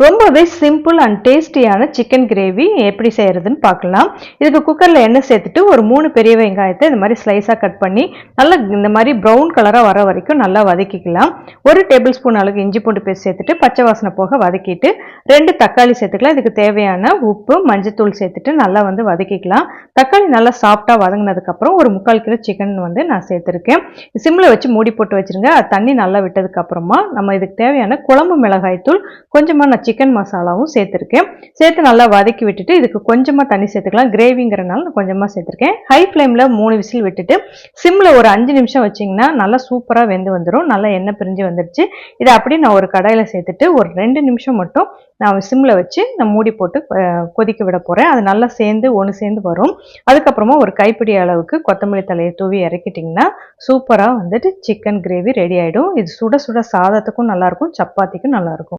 ரொம்பவே simple and டேஸ்டியான chicken gravy எப்படி செய்யறதுன்னு பார்க்கலாம். இதுக்கு குக்கரில் எண்ணெய் சேர்த்துட்டு ஒரு 3 பெரிய வெங்காயத்தை இந்த மாதிரி ஸ்லைஸாக கட் பண்ணி நல்லா இந்த மாதிரி ப்ரௌன் கலராக வர வரைக்கும் நல்லா வதக்கிக்கலாம். 1 டேபிள் ஸ்பூன் அளவுக்கு இஞ்சி பூண்டு பேஸ்ட் சேர்த்துட்டு பச்சை வாசனை போக வதக்கிட்டு 2 தக்காளி சேர்த்துக்கலாம். இதுக்கு தேவையான உப்பு மஞ்சத்தூள் சேர்த்துட்டு நல்லா வதக்கிக்கலாம். தக்காளி நல்லா சாஃப்டாக வதங்கினதுக்கப்புறம் ஒரு 3/4 கிலோ சிக்கன் நான் சேர்த்துருக்கேன். சிம்மில் வச்சு மூடி போட்டு வச்சுருங்க. தண்ணி நல்லா விட்டதுக்கப்புறமா நம்ம இதுக்கு தேவையான குழம்பு மிளகாய் தூள் கொஞ்சமாக நான் சிக்கன் மசாலாவும் சேர்த்துருக்கேன். சேர்த்து நல்லா வதக்கி விட்டுட்டு இதுக்கு கொஞ்சமாக தண்ணி சேர்த்துக்கலாம். கிரேவிங்கிறனால நான் கொஞ்சமாக சேர்த்துருக்கேன். ஹை ஃப்ளேமில் 3 விசில் விட்டுட்டு சிம்மில் ஒரு 5 நிமிஷம் வச்சிங்கன்னா நல்லா சூப்பராக வெந்து வந்துடும். நல்லா எண்ணெய் பிரிஞ்சு வந்துடுச்சு. இதை அப்படியே நான் ஒரு கடாயில் சேர்த்துட்டு ஒரு 2 நிமிஷம் மட்டும் நான் சிம்மில் வச்சு நான் மூடி போட்டு கொதிக்க விட போகிறேன். அது நல்லா ஒன்று சேர்ந்து வரும். அதுக்கப்புறமா ஒரு கைப்பிடி அளவுக்கு கொத்தமல்லி தலையை தூவி இறக்கிட்டிங்கன்னா சூப்பராக சிக்கன் கிரேவி ரெடி ஆகிடும். இது சுட சுட சாதத்துக்கும் நல்லாயிருக்கும், சப்பாத்திக்கும் நல்லாயிருக்கும்.